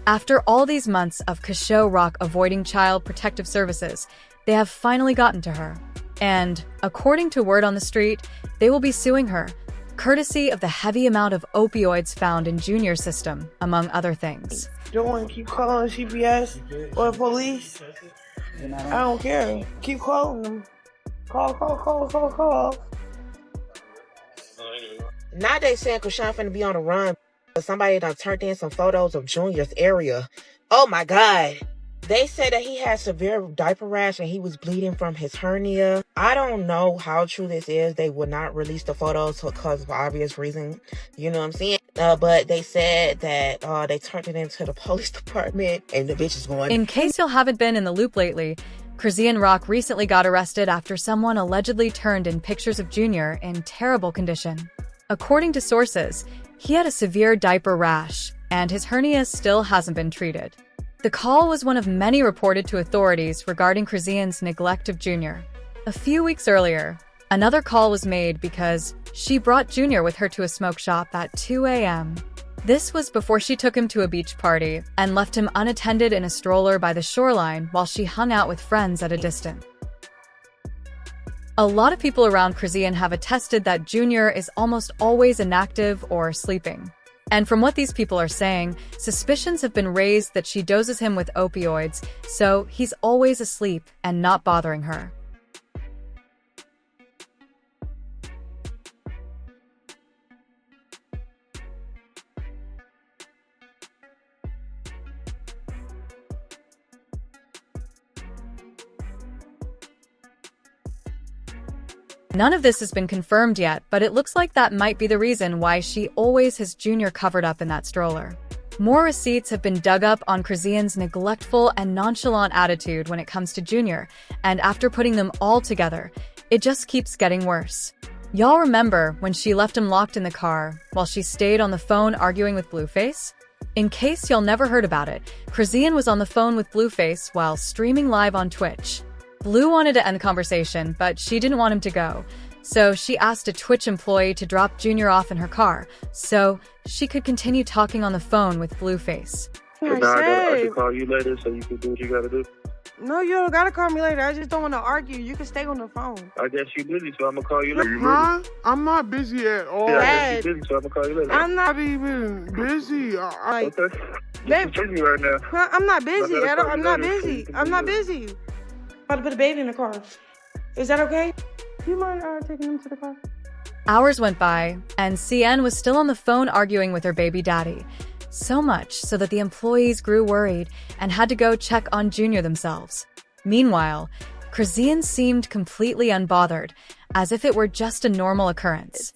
After all these months of Cashew Rock avoiding Child Protective Services, they have finally gotten to her. And, according to word on the street, they will be suing her, courtesy of the heavy amount of opioids found in Junior's system, among other things. Don't want to keep calling CPS or the police. I don't care. Keep calling them. Call. Now they saying Chrisean finna be on the run. But somebody done turned in some photos of Junior's area. Oh my God. They said that he had severe diaper rash and he was bleeding from his hernia. I don't know how true this is. They would not release the photos because of obvious reason. You know what I'm saying? But they said that they turned it into the police department and the bitch is going. In case you haven't been in the loop lately, Chrisean Rock recently got arrested after someone allegedly turned in pictures of Junior in terrible condition. According to sources, he had a severe diaper rash, and his hernia still hasn't been treated. The call was one of many reported to authorities regarding Chrisean's neglect of Junior. A few weeks earlier, another call was made because she brought Junior with her to a smoke shop at 2 a.m. This was before she took him to a beach party and left him unattended in a stroller by the shoreline while she hung out with friends at a distance. A lot of people around Chrisean have attested that Junior is almost always inactive or sleeping. And from what these people are saying, suspicions have been raised that she doses him with opioids, so he's always asleep and not bothering her. None of this has been confirmed yet, but it looks like that might be the reason why she always has Junior covered up in that stroller. More receipts have been dug up on Chrisean's neglectful and nonchalant attitude when it comes to Junior, and after putting them all together, it just keeps getting worse. Y'all remember when she left him locked in the car while she stayed on the phone arguing with Blueface? In case y'all never heard about it, Chrisean was on the phone with Blueface while streaming live on Twitch. Blue wanted to end the conversation, but she didn't want him to go, so she asked a Twitch employee to drop Junior off in her car, so she could continue talking on the phone with Blueface. I should call you later so you can do what you gotta do. No, you don't gotta call me later. I just don't want to argue. You can stay on the phone. I guess you're busy, so I'm gonna call you later. Huh? I'm not busy at all. Yeah, I guess you're busy, so I'm gonna call you later. I'm not even busy. Okay. Babe, You're busy right now. Huh? I'm not busy. I'm not later, busy. so I'm not busy. About to put a baby in the car. Is that okay? Do you mind taking him to the car? Hours went by, and CN was still on the phone arguing with her baby daddy. So much so that the employees grew worried and had to go check on Junior themselves. Meanwhile, Chrisean seemed completely unbothered, as if it were just a normal occurrence.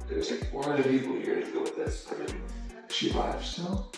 There's like 400 people here to go with this. I mean, she by herself.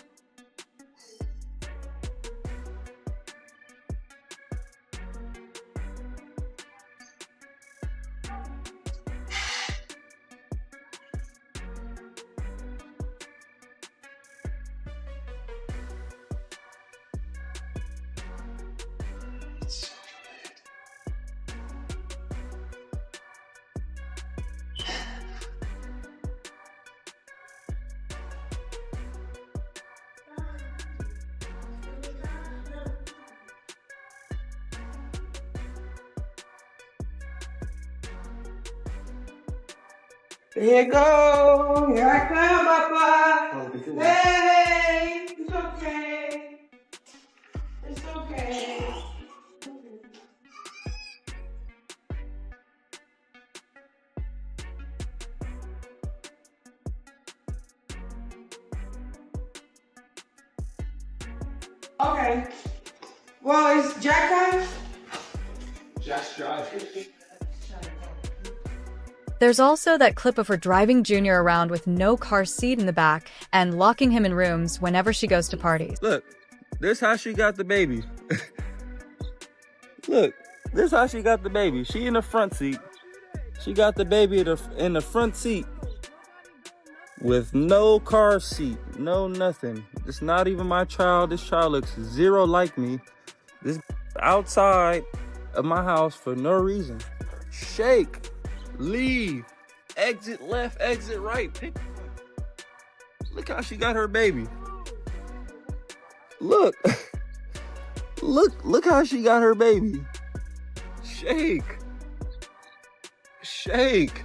Here you go. Here I come, Papa. Hey, it's okay. It's okay. Okay. Well, is Jack coming? Jack's driving. There's also that clip of her driving Junior around with no car seat in the back and locking him in rooms whenever she goes to parties. Look, this how she got the baby. Look, this how she got the baby. She in the front seat. She got the baby in the front seat. with no car seat, no nothing. It's not even my child. This child looks zero like me. This outside of my house for no reason. Shake, leave, exit left, exit right. Pick. Look how she got her baby. Look. Look how she got her baby. Shake. Shake.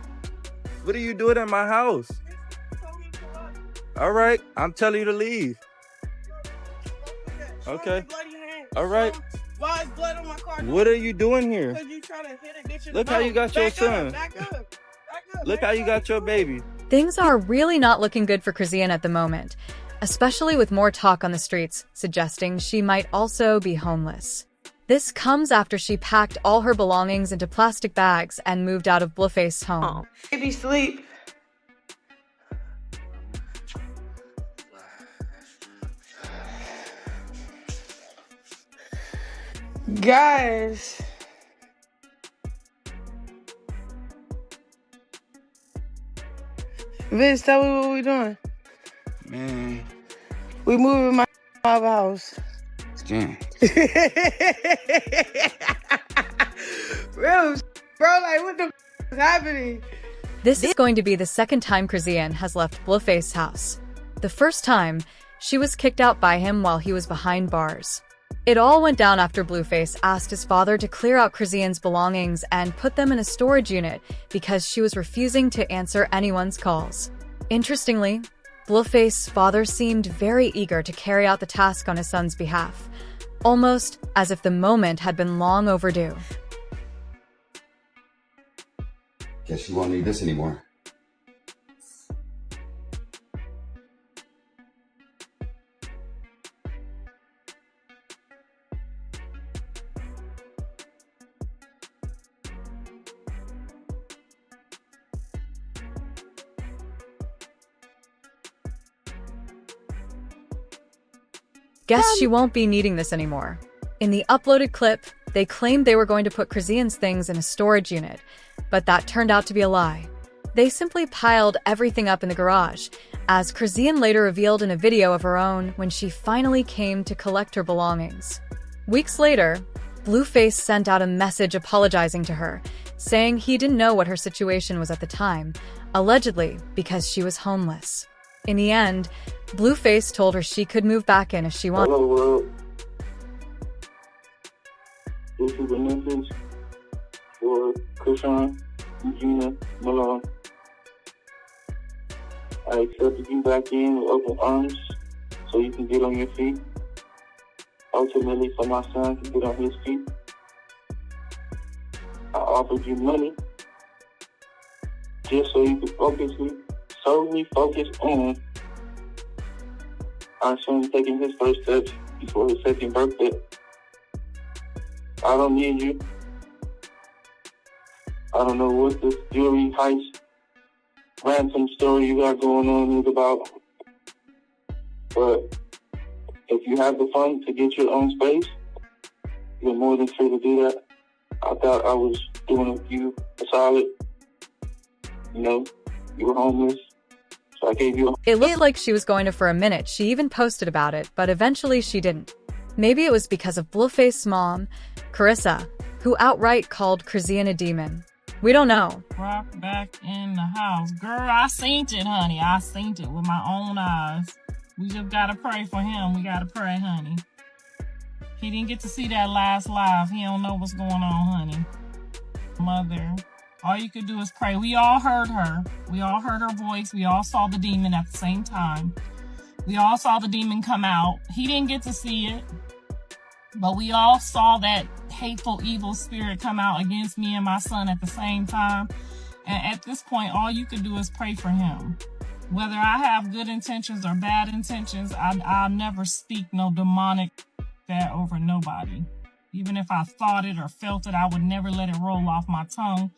What are you doing at my house? All right, I'm telling you to leave. Okay. All right. Why is blood on my car? What are you doing here? Because you trying to hit a ditch in Look the how boat. you got your son. Back up. Look how you got your baby. Things are really not looking good for Chrisean at the moment, especially with more talk on the streets suggesting she might also be homeless. This comes after she packed all her belongings into plastic bags and moved out of Blueface's home. Baby, sleep. Guys. Vince, tell me what we doing. Man, We moving my house. damn. Real bro, like what the is happening? This is going to be the second time Chrisean has left Blueface's house. The first time, she was kicked out by him while he was behind bars. It all went down after Blueface asked his father to clear out Chrisean's belongings and put them in a storage unit because she was refusing to answer anyone's calls. Interestingly, Blueface's father seemed very eager to carry out the task on his son's behalf, almost as if the moment had been long overdue. Guess you won't need this anymore. Guess she won't be needing this anymore. In the uploaded clip, they claimed they were going to put Chrisean's things in a storage unit, but that turned out to be a lie. They simply piled everything up in the garage, as Chrisean later revealed in a video of her own when she finally came to collect her belongings. Weeks later, Blueface sent out a message apologizing to her, saying he didn't know what her situation was at the time, allegedly because she was homeless. In the end, Blueface told her she could move back in if she wanted. Hello, world. This is a message for Chrisean, Regina, Malone. I accepted you back in with open arms so you can get on your feet. Ultimately, so my son can get on his feet. I offered you money just so you could solely focus on our son taking his first steps before his second birthday. I don't need you. I don't know what this jewelry heist ransom story you got going on is about, but if you have the funds to get your own space, you're more than free to do that. I thought I was doing you a solid. You know, you were homeless, so I gave you a... It looked like she was going to for a minute. She even posted about it, but eventually she didn't. Maybe it was because of Blueface's mom, Carissa, who outright called Chrisean a demon. We don't know. Rock back in the house. Girl, I seen it, honey. I seen it with my own eyes. We just gotta pray for him. We gotta pray, honey. He didn't get to see that last live. He don't know what's going on, honey. Mother, all you could do is pray. We all heard her. We all heard her voice. We all saw the demon at the same time. We all saw the demon come out. He didn't get to see it, but we all saw that hateful, evil spirit come out against me and my son at the same time. And at this point, all you can do is pray for him. Whether I have good intentions or bad intentions, I'll never speak no demonic that over nobody. Even if I thought it or felt it, I would never let it roll off my tongue.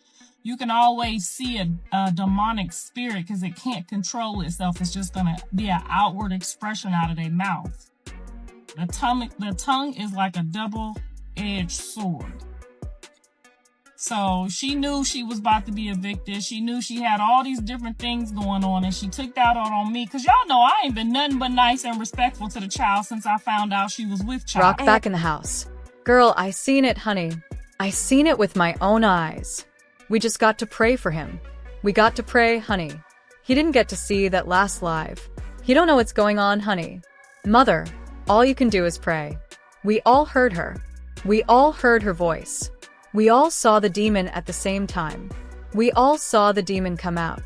You can always see a demonic spirit because it can't control itself. It's just going to be an outward expression out of their mouth. The tongue is like a double-edged sword. So she knew she was about to be evicted. She knew she had all these different things going on, and she took that out on me. Because y'all know I ain't been nothing but nice and respectful to the child since I found out she was with child. Rock back in the house. Girl, I seen it, honey. I seen it with my own eyes. We just got to pray for him. We got to pray, honey. He didn't get to see that last live. He don't know what's going on, honey. Mother, all you can do is pray. We all heard her. We all heard her voice. We all saw the demon at the same time. We all saw the demon come out.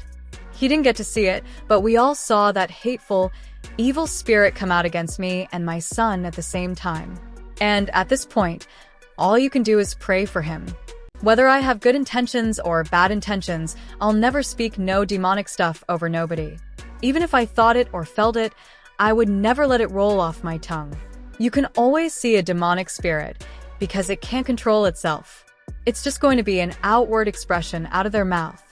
He didn't get to see it, but we all saw that hateful, evil spirit come out against me and my son at the same time. And at this point, all you can do is pray for him. Whether I have good intentions or bad intentions, I'll never speak no demonic stuff over nobody. Even if I thought it or felt it, I would never let it roll off my tongue. You can always see a demonic spirit because it can't control itself. It's just going to be an outward expression out of their mouth.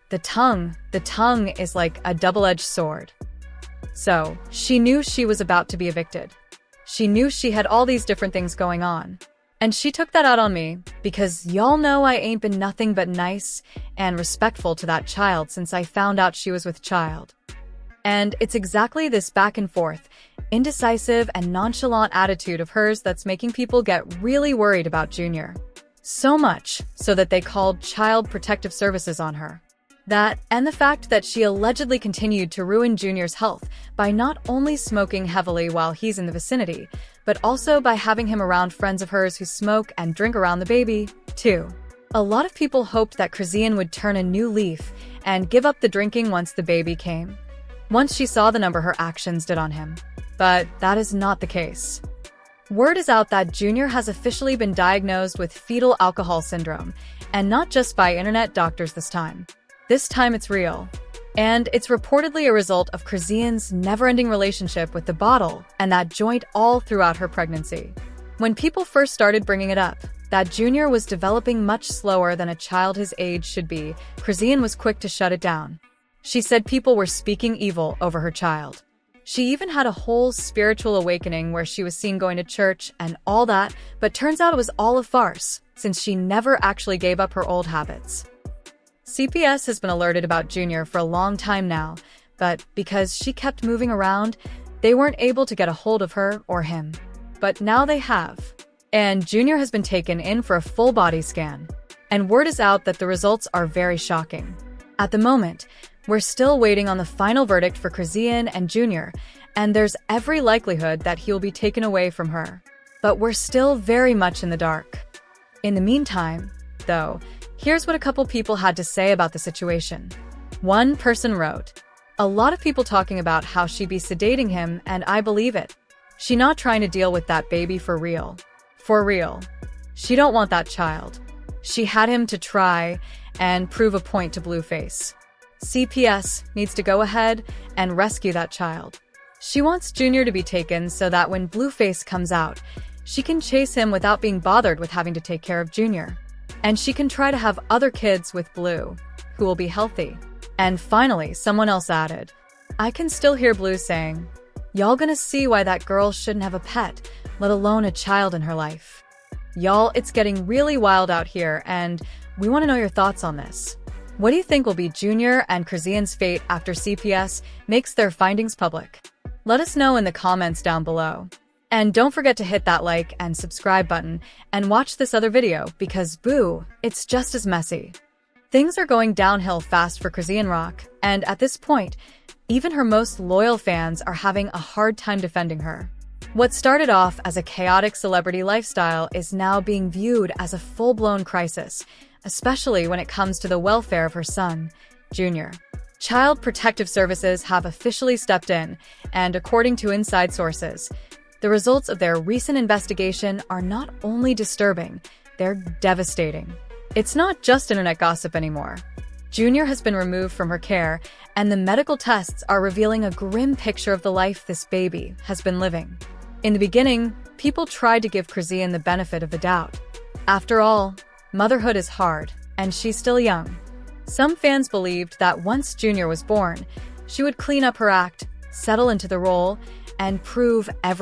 The tongue is like a double-edged sword. So, she knew she was about to be evicted. She knew she had all these different things going on. And she took that out on me because y'all know I ain't been nothing but nice and respectful to that child since I found out she was with child. And it's exactly this back and forth, indecisive and nonchalant attitude of hers that's making people get really worried about Junior. So much so that they called Child Protective Services on her. That, and the fact that she allegedly continued to ruin Junior's health by not only smoking heavily while he's in the vicinity, but also by having him around friends of hers who smoke and drink around the baby, too. A lot of people hoped that Chrisean would turn a new leaf and give up the drinking once the baby came. Once she saw the number her actions did on him. But that is not the case. Word is out that Junior has officially been diagnosed with fetal alcohol syndrome, and not just by internet doctors this time. This time it's real. And it's reportedly a result of Chrisean's never-ending relationship with the bottle and that joint all throughout her pregnancy. When people first started bringing it up, that Junior was developing much slower than a child his age should be, Chrisean was quick to shut it down. She said people were speaking evil over her child. She even had a whole spiritual awakening where she was seen going to church and all that, but turns out it was all a farce, since she never actually gave up her old habits. CPS has been alerted about Junior for a long time now, but because she kept moving around, they weren't able to get a hold of her or him. But now they have. And Junior has been taken in for a full body scan. And word is out that the results are very shocking. At the moment, we're still waiting on the final verdict for Chrisean and Junior, and there's every likelihood that he'll be taken away from her. But we're still very much in the dark. In the meantime, though, here's what a couple people had to say about the situation. One person wrote, "A lot of people talking about how she be sedating him, and I believe it. She not trying to deal with that baby for real. For real. She don't want that child. She had him to try and prove a point to Blueface. CPS needs to go ahead and rescue that child. She wants Junior to be taken so that when Blueface comes out, she can chase him without being bothered with having to take care of Junior. And she can try to have other kids with Blue, who will be healthy." And finally, someone else added, "I can still hear Blue saying, 'Y'all gonna see why that girl shouldn't have a pet, let alone a child in her life.' Y'all, it's getting really wild out here, and we want to know your thoughts on this. What do you think will be Junior and Chrisean's fate after CPS makes their findings public? Let us know in the comments down below. And don't forget to hit that like and subscribe button and watch this other video because boo, it's just as messy. Things are going downhill fast for Chrisean Rock, and at this point, even her most loyal fans are having a hard time defending her. What started off as a chaotic celebrity lifestyle is now being viewed as a full-blown crisis, especially when it comes to the welfare of her son, Junior. Child Protective Services have officially stepped in, and according to inside sources, the results of their recent investigation are not only disturbing, they're devastating. It's not just internet gossip anymore. Junior has been removed from her care, and the medical tests are revealing a grim picture of the life this baby has been living. In the beginning, people tried to give Chrisean the benefit of the doubt. After all, motherhood is hard, and she's still young. Some fans believed that once Junior was born, she would clean up her act, settle into the role, and prove every